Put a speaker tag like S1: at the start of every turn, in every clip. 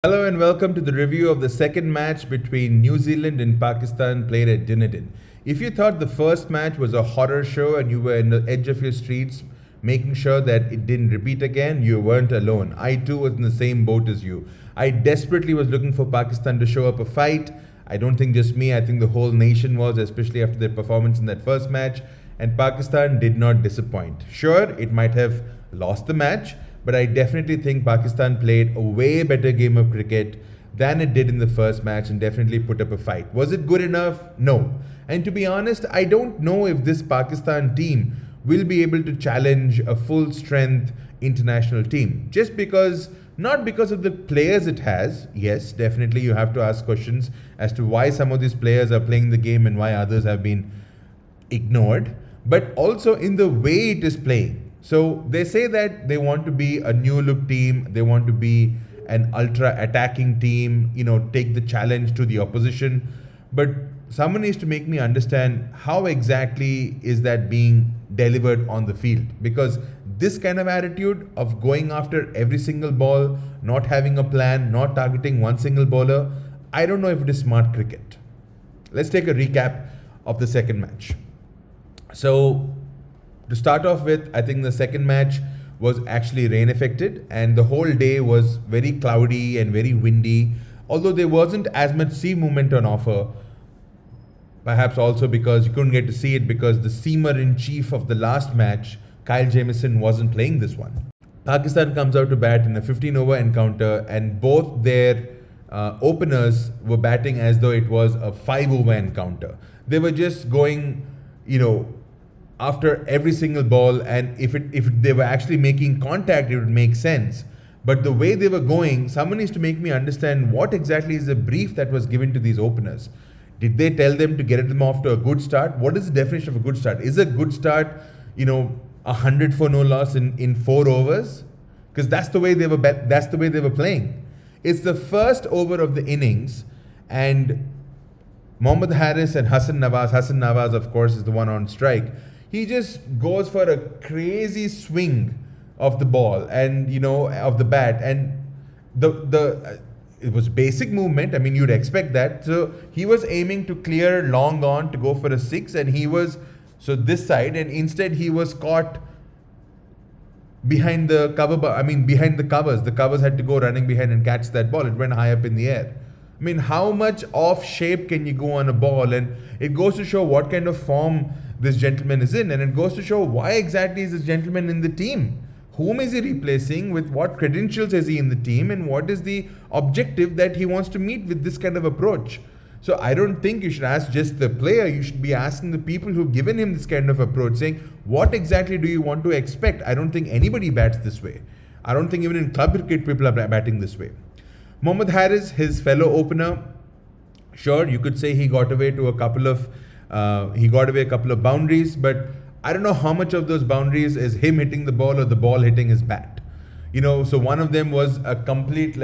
S1: Hello and welcome to the review of the second match between New Zealand and Pakistan played at Dunedin. If you thought the first match was a horror show and you were in the edge of your streets making sure that it didn't repeat again, you weren't alone. I too was in the same boat as you. I desperately was looking for Pakistan to show up a fight. I don't think just me, I think the whole nation was, especially after their performance in that first match. And Pakistan did not disappoint. Sure, it might have lost the match, but I definitely think Pakistan played a way better game of cricket than it did in the first match and definitely put up a fight. Was it good enough? No. And to be honest, I don't know if this Pakistan team will be able to challenge a full strength international team. Not because of the players it has. Yes, definitely you have to ask questions as to why some of these players are playing the game and why others have been ignored, but also in the way it is playing. So they say that they want to be a new look team, they want to be an ultra attacking team, take the challenge to the opposition. But someone needs to make me understand how exactly is that being delivered on the field. Because this kind of attitude of going after every single ball, not having a plan, not targeting one single bowler, I don't know if it is smart cricket. Let's take a recap of the second match. So to start off with, I think the second match was actually rain affected and the whole day was very cloudy and very windy. Although there wasn't as much sea movement on offer, perhaps also because you couldn't get to see it because the seamer-in-chief of the last match, Kyle Jamieson, wasn't playing this one. Pakistan comes out to bat in a 15-over encounter and both their openers were batting as though it was a 5-over encounter. They were just going, after every single ball, and if they were actually making contact, it would make sense. But the way they were going, someone needs to make me understand what exactly is the brief that was given to these openers. Did they tell them to get them off to a good start? What is the definition of a good start? Is a good start, 100 for no loss in 4 overs? Because that's the way they were playing. It's the first over of the innings, and Mohammad Harris and Hassan Nawaz, of course, is the one on strike. He just goes for a crazy swing of the ball and of the bat, and it was basic movement. I mean, you'd expect that. So he was aiming to clear long on to go for a 6, and he was this side, and instead he was caught behind the cover. Behind the covers. The covers had to go running behind and catch that ball. It went high up in the air. I mean, how much off shape can you go on a ball? And it goes to show what kind of form this gentleman is in, and it goes to show why exactly is this gentleman in the team. Whom is he replacing? With what credentials is he in the team? And what is the objective that he wants to meet with this kind of approach? So I don't think you should ask just the player. You should be asking the people who've given him this kind of approach, saying, what exactly do you want to expect? I don't think anybody bats this way. I don't think even in club cricket people are batting this way. Mohammad Harris, his fellow opener, sure, you could say he got away a couple of boundaries, but I don't know how much of those boundaries is him hitting the ball or the ball hitting his bat. So one of them was a complete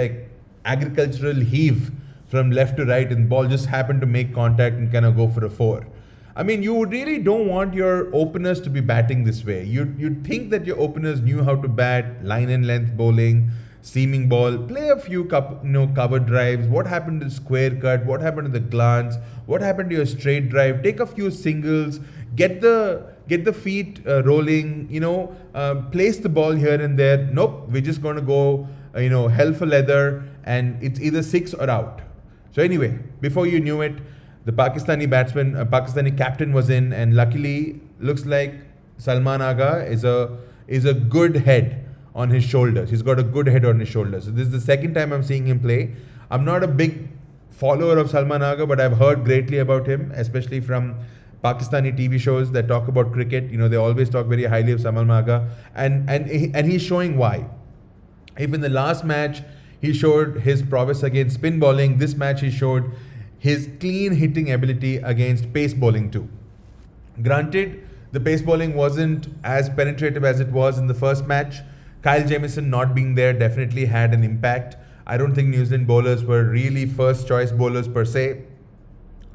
S1: agricultural heave from left to right, and the ball just happened to make contact and kind of go for a 4. I mean, you really don't want your openers to be batting this way. You'd think that your openers knew how to bat, line and length bowling, seaming ball, play a few cover drives. What happened to the square cut? What happened to the glance? What happened to your straight drive? Take a few singles, get the feet rolling, place the ball here and there. Nope, we're just going to go, hell for leather, and it's either 6 or out. So anyway, before you knew it, the Pakistani captain was in, and luckily, looks like Salman Agha is a good head on his shoulders. He's got a good head on his shoulders. So this is the second time I'm seeing him play. I'm not a big follower of Salman Agha, but I've heard greatly about him, especially from Pakistani TV shows that talk about cricket. They always talk very highly of Salman Agha, and he's showing why. If in the last match he showed his prowess against spin bowling, this match he showed his clean hitting ability against pace bowling too. Granted, the pace bowling wasn't as penetrative as it was in the first match. Kyle Jamieson not being there definitely had an impact. I don't think New Zealand bowlers were really first choice bowlers per se.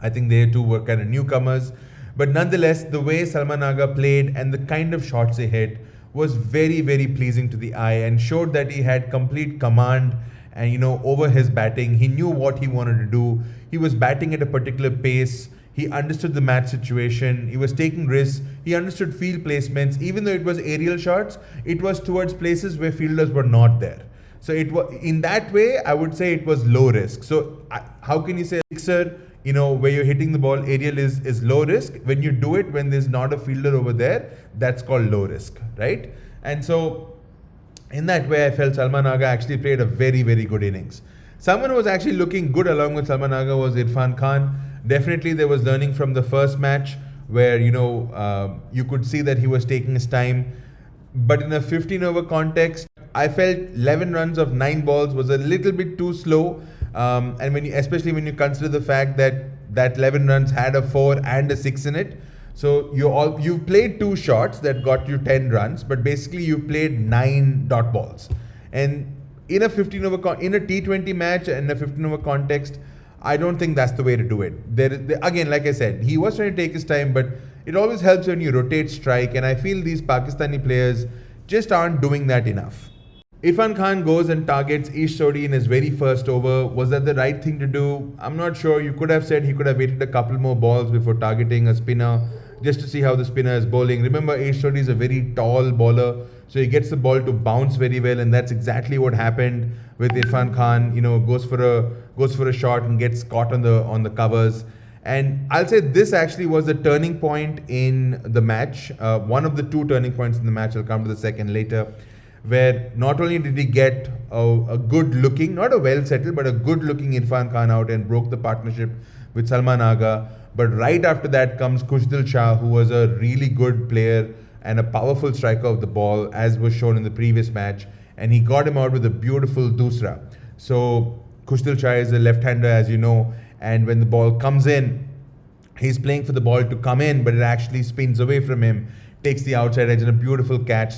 S1: I think they too were kind of newcomers. But nonetheless, the way Salman Agha played and the kind of shots he hit was very, very pleasing to the eye and showed that he had complete command and over his batting. He knew what he wanted to do. He was batting at a particular pace. He understood the match situation. He was taking risks. He understood field placements. Even though it was aerial shots, it was towards places where fielders were not there. So it was, in that way, I would say it was low risk. So how can you say sixer, where you're hitting the ball, aerial is low risk? When you do it when there's not a fielder over there, that's called low risk, right? And so in that way, I felt Salman Agha actually played a very, very good innings. Someone who was actually looking good along with Salman Agha was Irfan Khan. Definitely there was learning from the first match where, you could see that he was taking his time. But in a 15 over context, I felt 11 runs of 9 balls was a little bit too slow. And especially when you consider the fact that 11 runs had a 4 and a 6 in it. So you played 2 shots that got you 10 runs, but basically you played 9 dot balls. And in a 15 over in a T20 match and a 15 over context, I don't think that's the way to do it. Again, like I said, he was trying to take his time, but it always helps when you rotate strike, and I feel these Pakistani players just aren't doing that enough. Irfan Khan goes and targets Ish Sodhi in his very first over. Was that the right thing to do? I'm not sure. You could have said he could have waited a couple more balls before targeting a spinner, just to see how the spinner is bowling. Remember, Ish Sodhi is a very tall bowler, so he gets the ball to bounce very well, and that's exactly what happened with Irfan Khan. Goes for a shot and gets caught on the covers. And I'll say this actually was the turning point in the match. One of the 2 turning points in the match. I'll come to the second later, where not only did he get a good-looking, not a well-settled, but a good-looking Irfan Khan out and broke the partnership with Salman Agha, but right after that comes Khushdil Shah, who was a really good player and a powerful striker of the ball, as was shown in the previous match, and he got him out with a beautiful dusra. So Khushdil Shah is a left-hander, as you know, and when the ball comes in, he's playing for the ball to come in, but it actually spins away from him, takes the outside edge, and a beautiful catch.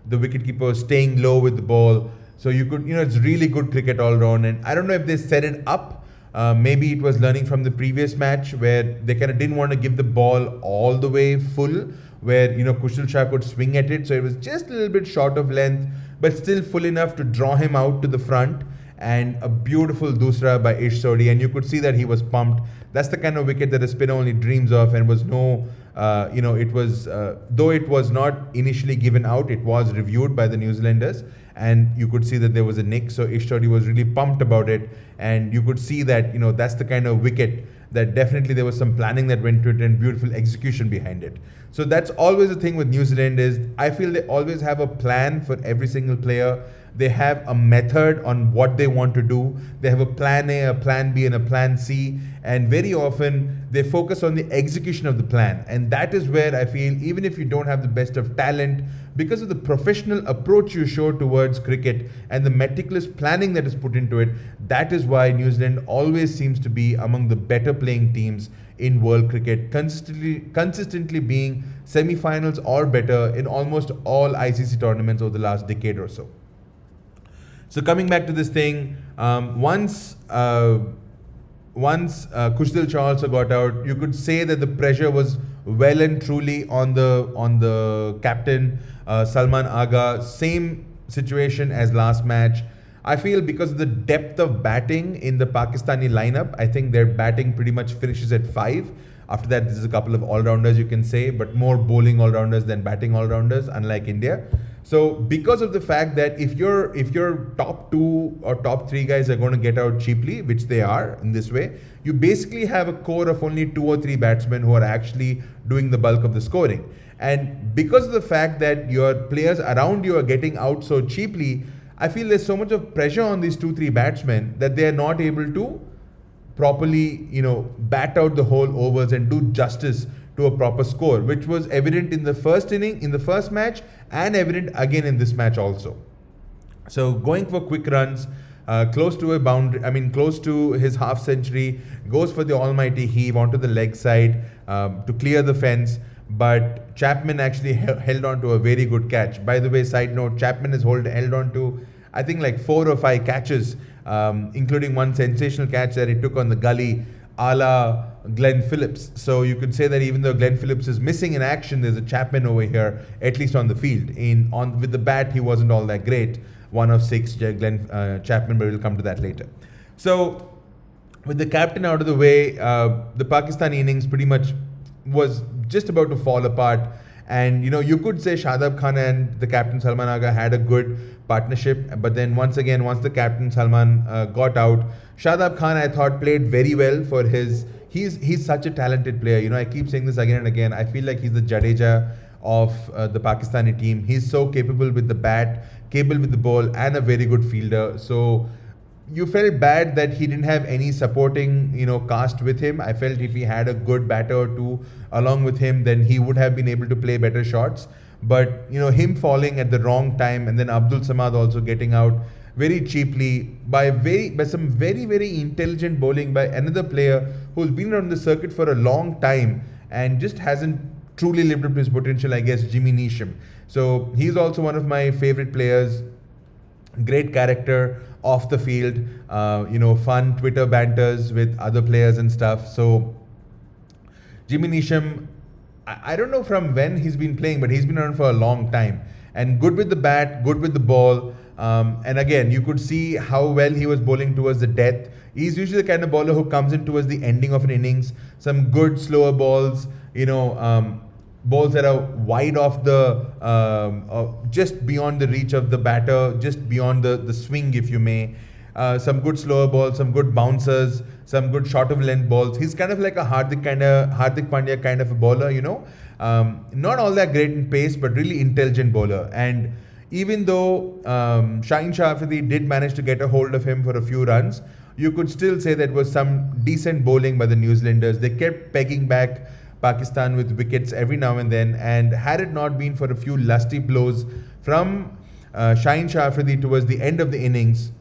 S1: The wicketkeeper staying low with the ball. So it's really good cricket all round. And I don't know if they set it up. Maybe it was learning from the previous match where they kind of didn't want to give the ball all the way full, where, Khushdil Shah could swing at it. So it was just a little bit short of length, but still full enough to draw him out to the front. And a beautiful dusra by Ish Sodhi, and you could see that he was pumped. That's the kind of wicket that a spinner only dreams of, and was it was, though it was not initially given out, it was reviewed by the New Zealanders, and you could see that there was a nick. So Ish Sodhi was really pumped about it, and you could see that, that's the kind of wicket that definitely there was some planning that went to it and beautiful execution behind it. So that's always the thing with New Zealand is I feel they always have a plan for every single player. They have a method on what they want to do. They have a plan A, a plan B, and a plan C. And very often they focus on the execution of the plan. And that is where I feel, even if you don't have the best of talent, because of the professional approach you show towards cricket and the meticulous planning that is put into it, that is why New Zealand always seems to be among the better playing teams in world cricket, consistently being semi-finals or better in almost all ICC tournaments over the last decade or so. So coming back to this thing, once Khushdil Shah also got out, you could say that the pressure was well and truly on the captain, Salman Agha. Same situation as last match. I feel because of the depth of batting in the Pakistani lineup, I think their batting pretty much finishes at 5. After that, there's a couple of all-rounders you can say, but more bowling all-rounders than batting all-rounders, unlike India. So because of the fact that if your top 2 or top 3 guys are going to get out cheaply, which they are in this way, you basically have a core of only 2 or 3 batsmen who are actually doing the bulk of the scoring. And because of the fact that your players around you are getting out so cheaply, I feel there's so much of pressure on these 2-3 batsmen that they are not able to properly, bat out the whole overs and do justice to a proper score, which was evident in the first inning, in the first match, and evident again in this match also. So going for quick runs, close to a boundary, close to his half century, goes for the almighty heave onto the leg side to clear the fence. But Chapman actually held on to a very good catch. By the way, side note, Chapman has held on to, I think, like 4 or 5 catches, including one sensational catch that he took on the gully, a la Glenn Phillips. So you could say that even though Glenn Phillips is missing in action, there's a Chapman over here, at least on the field. With the bat, he wasn't all that great. one of six, Glenn Chapman, but we'll come to that later. So with the captain out of the way, the Pakistani innings pretty much was just about to fall apart. And you could say Shadab Khan and the captain Salman Agha had a good partnership, but then once the captain Salman got out, Shadab Khan, I thought, played very well for his. He's such a talented player. I keep saying this again and again. I feel like he's the Jadeja of the Pakistani team. He's so capable with the bat, capable with the ball, and a very good fielder. So you felt bad that he didn't have any supporting, cast with him. I felt if he had a good batter or two along with him, then he would have been able to play better shots. But, him falling at the wrong time, and then Abdul Samad also getting out very cheaply by some very, very intelligent bowling by another player who's been on the circuit for a long time and just hasn't truly lived up to his potential, I guess, Jimmy Neesham. So he's also one of my favorite players. Great character off the field, fun Twitter banters with other players and stuff. So Jimmy Neesham, I don't know from when he's been playing, but he's been around for a long time. And good with the bat, good with the ball. And again, you could see how well he was bowling towards the death. He's usually the kind of bowler who comes in towards the ending of an innings. Some good slower balls, balls that are wide off the, just beyond the reach of the batter, just beyond the swing, if you may. Some good slower balls, some good bouncers, some good short of length balls. He's kind of like a Hardik Pandya kind of a bowler, not all that great in pace, but really intelligent bowler. And even though Shaheen Shah Afridi did manage to get a hold of him for a few runs, you could still say that was some decent bowling by the New Zealanders. They kept pegging back Pakistan with wickets every now and then, and had it not been for a few lusty blows from Shaheen Shah Afridi towards the end of the innings,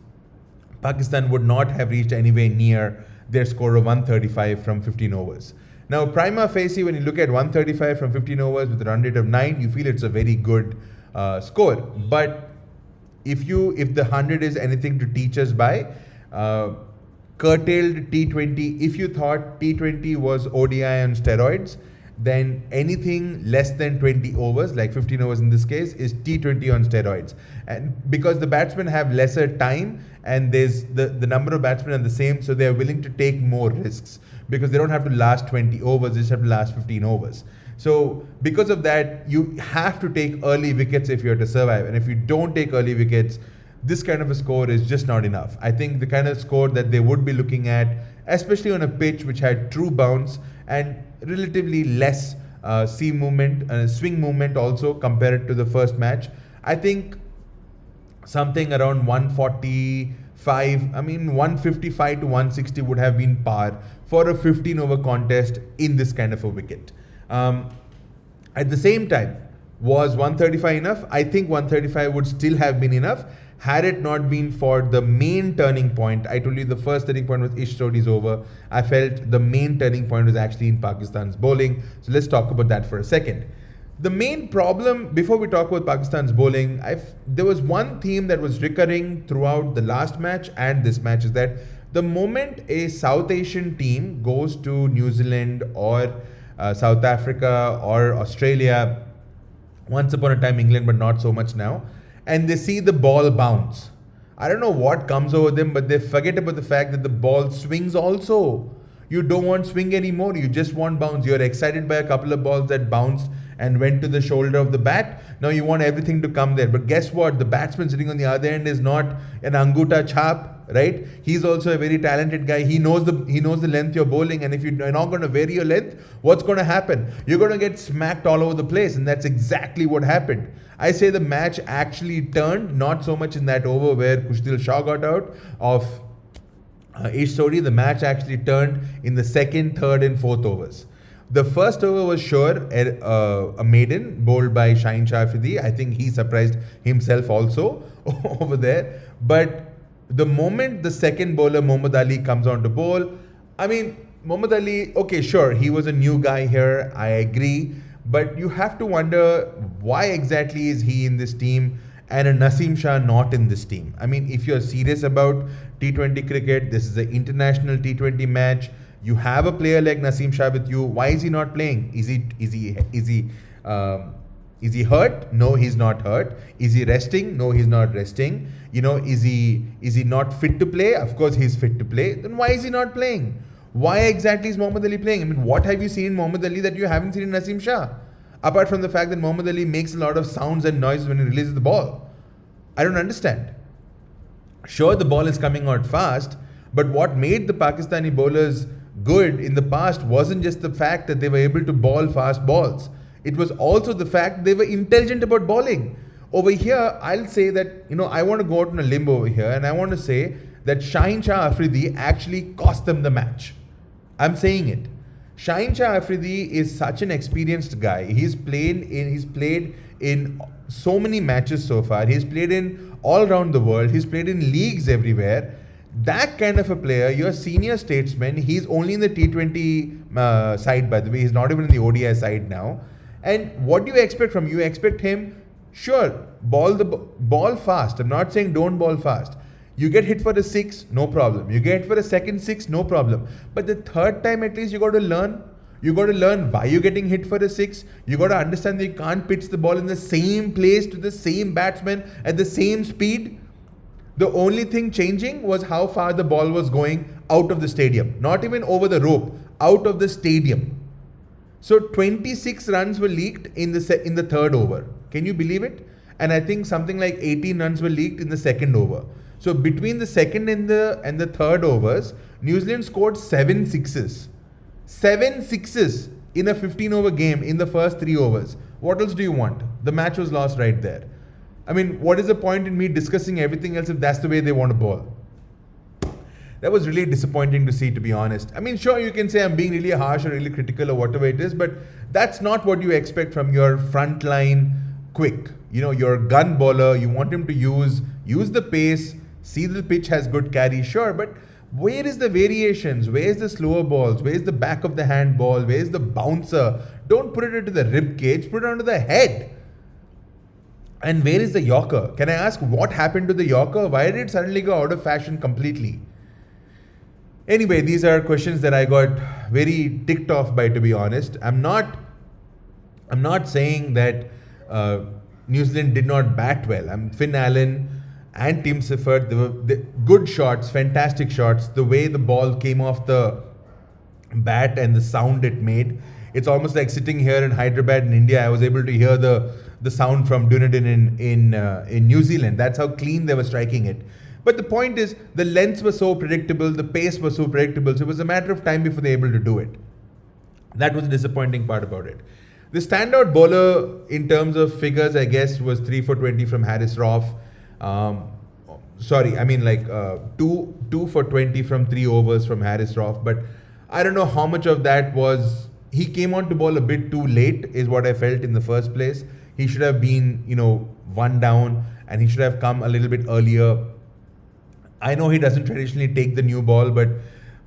S1: Pakistan would not have reached anywhere near their score of 135 from 15 overs. Now, prima facie, when you look at 135 from 15 overs with a run rate of 9, you feel it's a very good score. But if the 100 is anything to teach us by, curtailed T20, if you thought T20 was ODI on steroids, then anything less than 20 overs, like 15 overs in this case, is T20 on steroids. And because the batsmen have lesser time and there's the number of batsmen are the same, so they're willing to take more risks because they don't have to last 20 overs, they just have to last 15 overs. So because of that, you have to take early wickets if you're to survive. And if you don't take early wickets, this kind of a score is just not enough. I think the kind of score that they would be looking at, especially on a pitch which had true bounce and relatively less seam movement, swing movement also compared to the first match, I think something around 155 to 160 would have been par for a 15 over contest in this kind of a wicket. At the same time, was 135 enough? I think 135 would still have been enough had it not been for the main turning point. I told you the first turning point was Ish Sodhi's over. I felt the main turning point was actually in Pakistan's bowling. So let's talk about that for a second. The main problem, before we talk about Pakistan's bowling, there was one theme that was recurring throughout the last match and this match, is that the moment a South Asian team goes to New Zealand or South Africa or Australia, once upon a time England, but not so much now, and they see the ball bounce, I don't know what comes over them, but they forget about the fact that the ball swings also. You don't want swing anymore, you just want bounce. You're excited by a couple of balls that bounced and went to the shoulder of the bat. Now you want everything to come there. But guess what? The batsman sitting on the other end is not an Anguta chap, right? He's also a very talented guy. He knows the length you're bowling, and if you're not going to vary your length, what's going to happen? You're going to get smacked all over the place, and that's exactly what happened. I say the match actually turned, not so much in that over where Kushdil Shah got out of Ish Sodhi. The match actually turned in the second, third and fourth overs. The first over was sure a maiden bowled by Shaheen Shah Afridi. I think he surprised himself also over there. But the moment the second bowler, Mohammad Ali, comes on to bowl, I mean, Mohammad Ali, okay, sure, he was a new guy here, I agree. But you have to wonder, why exactly is he in this team and a Naseem Shah not in this team? I mean, if you're serious about T20 cricket, this is an international T20 match. You have a player like Naseem Shah with you. Why is he not playing? Is he Is he hurt? No, he's not hurt. Is he resting? No, he's not resting. Is he not fit to play? Of course he's fit to play. Then why is he not playing? Why exactly is Mohammad Ali playing? I mean, what have you seen in Mohammad Ali that you haven't seen in Naseem Shah? Apart from the fact that Mohammad Ali makes a lot of sounds and noises when he releases the ball. I don't understand. Sure, the ball is coming out fast, but what made the Pakistani bowlers good in the past wasn't just the fact that they were able to bowl fast balls. It was also the fact they were intelligent about bowling. Over here, I'll say that, I want to go out on a limb over here and I want to say that Shaheen Shah Afridi actually cost them the match. I'm saying it. Shaheen Shah Afridi is such an experienced guy. He's played in so many matches so far. He's played in all around the world. He's played in leagues everywhere. That kind of a player, you're a senior statesman. He's only in the T20 side, by the way. He's not even in the ODI side now. And what do you expect from him? You expect him, sure, ball fast. I'm not saying don't ball fast. You get hit for a 6, no problem. You get hit for a second 6, no problem. But the third time at least you got to learn. You got to learn why you're getting hit for a 6. You got to understand that you can't pitch the ball in the same place to the same batsman at the same speed. The only thing changing was how far the ball was going out of the stadium. Not even over the rope, out of the stadium. So 26 runs were leaked in the third over. Can you believe it? And I think something like 18 runs were leaked in the second over. So between the second and the third overs, New Zealand scored 7 sixes. 7 sixes in a 15-over game in the first 3 overs. What else do you want? The match was lost right there. I mean, what is the point in me discussing everything else if that's the way they want to bowl? That was really disappointing to see, to be honest. I mean, sure, you can say I'm being really harsh or really critical or whatever it is, but that's not what you expect from your frontline quick. Your gun bowler, you want him to use the pace, see the pitch has good carry, sure, but where is the variations? Where is the slower balls? Where is the back of the hand ball? Where is the bouncer? Don't put it into the rib cage, put it onto the head. And where is the Yorker? Can I ask what happened to the Yorker? Why did it suddenly go out of fashion completely? Anyway, these are questions that I got very ticked off by, to be honest. I'm not saying that New Zealand did not bat well. Finn Allen and Tim Siffert, they were good shots, fantastic shots. The way the ball came off the bat and the sound it made, it's almost like sitting here in Hyderabad in India. I was able to hear the sound from Dunedin in New Zealand. That's how clean they were striking it. But the point is, the lengths were so predictable, the pace was so predictable, so it was a matter of time before they were able to do it. That was the disappointing part about it. The standout bowler in terms of figures, I guess, was 3 for 20 from Haris Rauf. 2 for 20 from 3 overs from Haris Rauf. But I don't know how much of that was, he came on to bowl a bit too late, is what I felt in the first place. He should have been, 1 down, and he should have come a little bit earlier. I know he doesn't traditionally take the new ball, but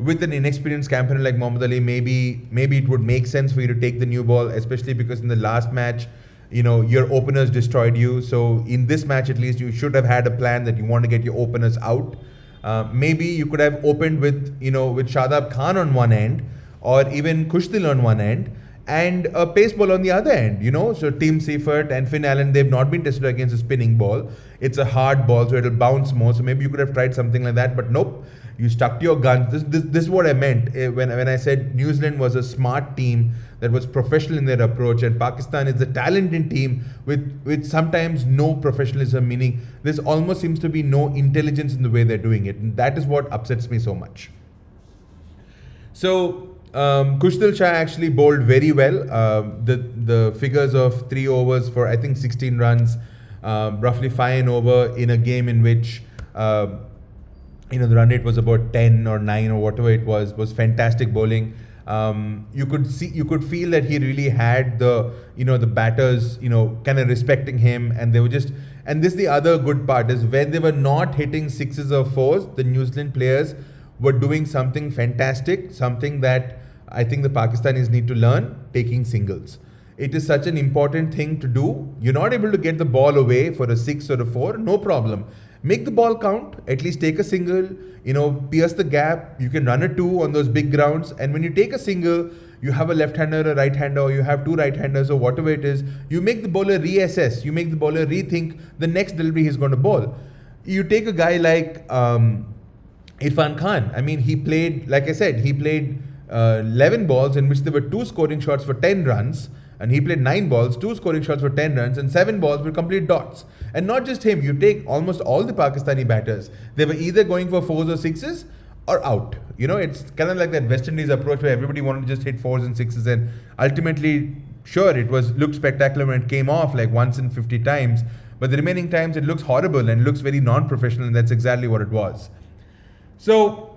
S1: with an inexperienced campaigner like Mohammad Ali, maybe it would make sense for you to take the new ball, especially because in the last match, your openers destroyed you. So in this match, at least, you should have had a plan that you want to get your openers out. Maybe you could have opened with Shadab Khan on one end, or even Kushdil on one end, and a pace ball on the other end, So Tim Seifert and Finn Allen, they've not been tested against a spinning ball. It's a hard ball, so it'll bounce more. So maybe you could have tried something like that, but nope. You stuck to your guns. This is what I meant when I said New Zealand was a smart team that was professional in their approach, and Pakistan is a talented team with sometimes no professionalism, meaning there almost seems to be no intelligence in the way they're doing it. And that is what upsets me so much. So Kushdil Shah actually bowled very well. The figures of 3 overs for I think 16 runs, roughly 5 over in a game in which the run rate was about 10 or 9 or whatever it was fantastic bowling. You could feel that he really had the batters kind of respecting him, and they were just. And this is the other good part, is when they were not hitting 6s or 4s, the New Zealand players were doing something fantastic, something that I think the Pakistanis need to learn, taking singles. It is such an important thing to do. You're not able to get the ball away for a 6 or a 4, no problem. Make the ball count, at least take a single, pierce the gap. You can run a 2 on those big grounds. And when you take a single, you have a left-hander or a right-hander, or you have two right-handers or whatever it is, you make the bowler reassess, you make the bowler rethink the next delivery he's going to bowl. You take a guy like Irfan Khan. I mean, he played, like I said, he played 11 balls in which there were 2 scoring shots for 10 runs, and he played 9 balls, 2 scoring shots for 10 runs, and 7 balls were complete dots. And not just him, you take almost all the Pakistani batters, they were either going for 4s or 6s or out. You know, it's kind of like that West Indies approach where everybody wanted to just hit 4s and 6s, and ultimately, sure, it looked spectacular when it came off like once in 50 times, but the remaining times it looks horrible and looks very non-professional, and that's exactly what it was. So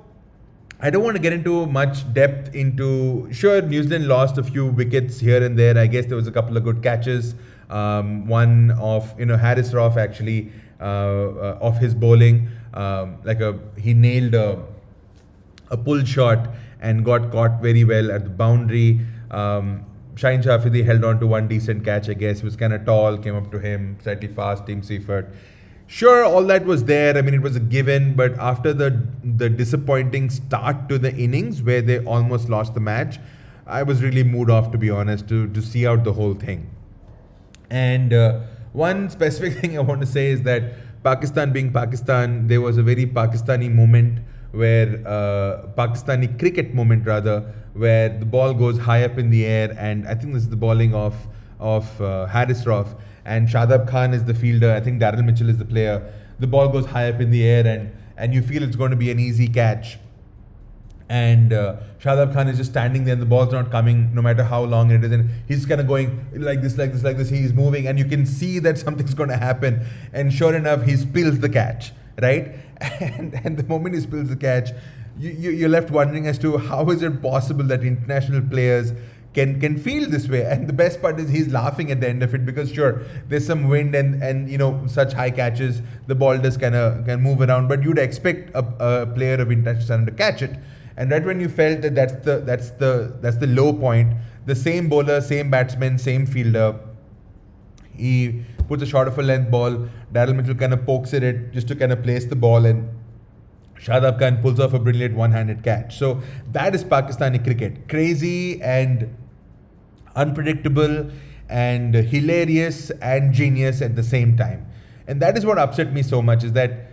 S1: I don't want to get into much depth into, sure, New Zealand lost a few wickets here and there. I guess there was a couple of good catches. One of, Harris Roth actually, of his bowling, he nailed a pull shot and got caught very well at the boundary. Shaheen Shafidi held on to one decent catch, I guess. He was kind of tall, came up to him, slightly fast, Team Seifert. Sure, all that was there. I mean, it was a given, but after the disappointing start to the innings where they almost lost the match, I was really moved off, to be honest, to see out the whole thing. And one specific thing I want to say is that Pakistan being Pakistan, there was a very Pakistani moment where, Pakistani cricket moment rather, where the ball goes high up in the air, and I think this is the bowling of Harris Roth, and Shadab Khan is the fielder. I think Daryl Mitchell is the player. The ball goes high up in the air, and you feel it's going to be an easy catch. And Shadab Khan is just standing there, and the ball's not coming no matter how long it is, and he's kind of going like this. He's moving, and you can see that something's going to happen. And sure enough, he spills the catch, right? And the moment he spills the catch, you're left wondering as to how is it possible that international players can feel this way. And the best part is he's laughing at the end of it, because sure, there's some wind and such high catches, the ball does can move around, but you'd expect a player of international standard to catch it. And right when you felt that that's the low point, the same bowler, same batsman, same fielder, he puts a short of a length ball, Daryl Mitchell kind of pokes at it just to kind of place the ball, and Shadab Khan pulls off a brilliant one-handed catch. So that is Pakistani cricket. Crazy and unpredictable and hilarious and genius at the same time. And that is what upset me so much, is that,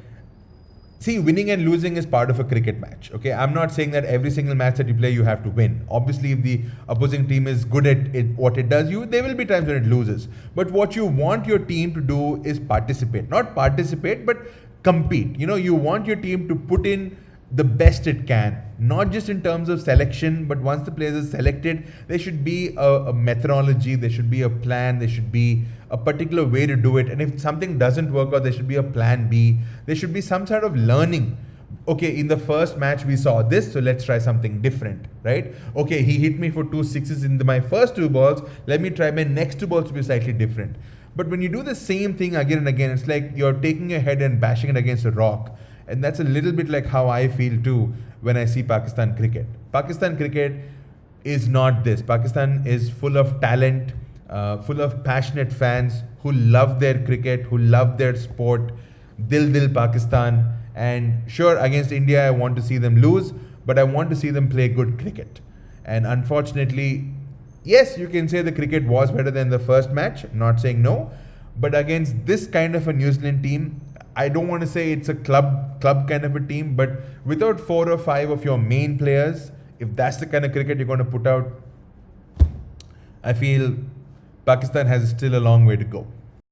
S1: see, winning and losing is part of a cricket match. Okay, I'm not saying that every single match that you play you have to win. Obviously, if the opposing team is good at what it does, there will be times when it loses. But what you want your team to do is participate. Not participate, but compete. You want your team to put in the best it can, not just in terms of selection, but once the players are selected, there should be a methodology, there should be a plan, there should be a particular way to do it. And if something doesn't work out, there should be a plan B. There should be some sort of learning. Okay, in the first match we saw this, so let's try something different, right? Okay, he hit me for 2 6s in my first 2 balls, let me try my next 2 balls to be slightly different. But when you do the same thing again and again, it's like you're taking your head and bashing it against a rock. And that's a little bit like how I feel too when I see Pakistan cricket. Pakistan cricket is not this. Pakistan is full of talent, full of passionate fans who love their cricket, who love their sport. Dil Pakistan. And sure, against India, I want to see them lose, but I want to see them play good cricket. And unfortunately, yes, you can say the cricket was better than the first match. I'm not saying no. But against this kind of a New Zealand team, I don't want to say it's a club kind of a team, but without 4 or 5 of your main players, if that's the kind of cricket you're going to put out, I feel Pakistan has still a long way to go.